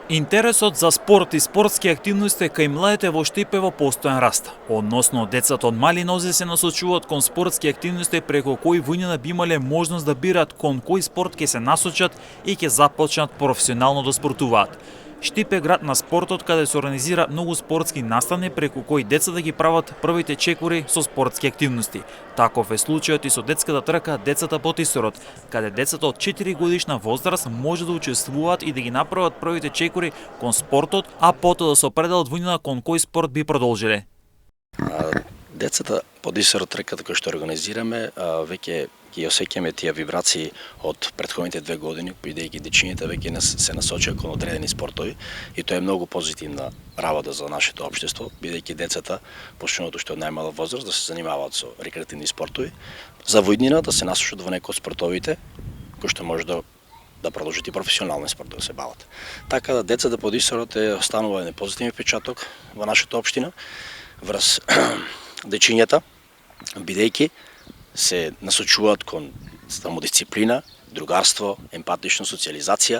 Интересот за спорт и спортски активности кај младите во Штип е во постојан раст. Односно, децата од мали нозе се насочуваат кон спортски активности преку кои војнина би имале можност да бират кон кој спорт ќе се насочат и ќе започнат професионално да спортуваат. Штип е град на спортот каде се организира многу спортски настани преку кои децата ги прават првите чекори со спортски активности. Таков е случајот и со детската трка Децата по Тисорот, каде децата од 4 годишна возраст може да учествуваат и да ги направат првите чекори кон спортот, а потоа да се определат војнина кон кој спорт би продолжиле. Децата по Тисорот трката која што организираме, веќе ги осеќаме тие вибрации од претходните 2 години, бидејќи дечињата веќе се насочија кон одредени спортови и тоа е многу позитивна работа за нашето општество, бидејќи децата почнуваат уште од најмала возраст да се занимаваат со рекреативни спортови, за војнина да се насочат во некои од спортовите кои што може да продолжат и професионални спортови да се бават. Така да Децата по Тисорот е останува еден позитивен впечаток во нашата општина врз дечињата, бидејќи се насочуваат кон самодисциплина, другарство, емпатична социализација.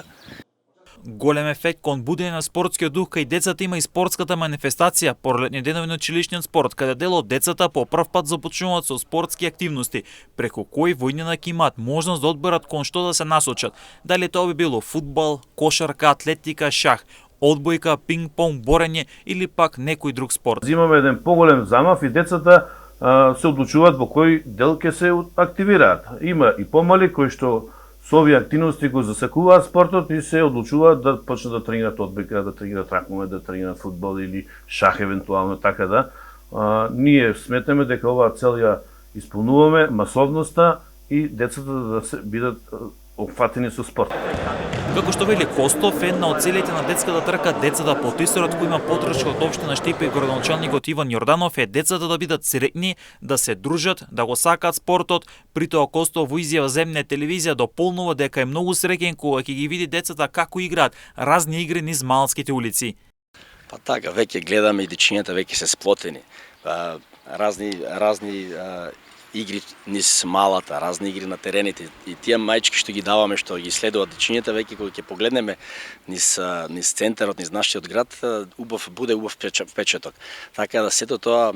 Голем ефект кон будење на спортскиот дух кај децата има и спортската манифестација пролетни денови на училишниот спорт, каде дел од децата по прв пат започнуваат со спортски активности, преку кои војнина ќе имаат можност да одберат кон што да се насочат. Дали тоа би било фудбал, кошарка, атлетика, шах, одбојка, пинг-понг, борење или пак некој друг спорт. Имаме еден поголем замав и децата се одлучуваат во кој дел ќе се активираат. Има и помали кои што со овие активности го засекуваат спортот и се одлучуваат да почнат да тренираат одбојка, да тренираат ракмове, да тренираат фудбал или шах евентуално, така да. Ние сметаме дека оваа цел ја исполнуваме масовноста и децата да се бидат опфатени со спорт. Како што вели Костов, една од целите на детската трка Децата по Тисорот, кој има поддршка од општина Штип и градоначалникот Иван Јорданов, е децата да бидат среќни, да се дружат, да го сакаат спортот. При тоа Костов во изјава за М-не телевизија дополнува дека е многу среќен кога ќе ги види децата како играат разни игри низ малските улици. Па така, веќе гледаме и дечињата веќе се сплотени. Разни игри низ малата, разни игри на терените и тие мајчки што ги даваме, што ги следуваат дечињата, веќе кога ќе погледнеме низ центарот, низ нашиот град, буде убав впечаток. Така да сето тоа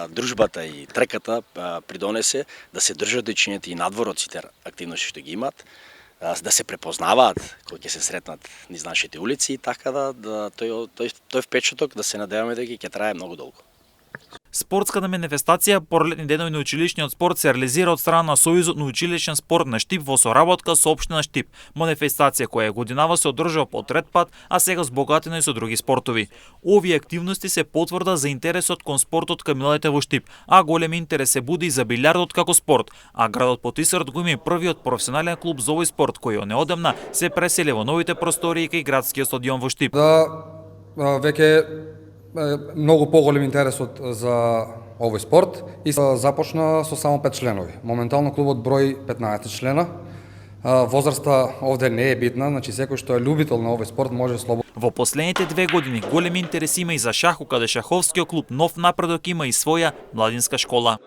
дружбата и трката придонесе да се држат дечињата и надвор од сите активности што ги имаат, да се препознаваат кога ќе се сретнат низ нашите улици и така да тој впечаток да се надеваме дека ќе трае многу долго. Спортската манифестација пролетни денови на училишниот спорт се реализира од страна на Сојузот на училишен спорт на Штип во соработка со општина Штип. Манифестација која годинава се одржува по трет пат, а сега збогатена и со други спортови. Овие активности се потврда за интересот кон спортот кај младите во Штип, а голем интерес се буди и за билјардот како спорт, а градот по Тисорот го има и првиот професионален клуб за овој спорт кој неодамна се пресели во новите простории кај градскиот стадион во Штип. Веќе многу поголем интересот за овој спорт и започна со само 5 членови. Моментално клубот брои 15 члена. Возраста овде не е битна, значи секој што е љубител на овој спорт може слободно. Во последните 2 години голем интерес има и за шахот, каде шаховскиот клуб Нов напредок има и своја младинска школа.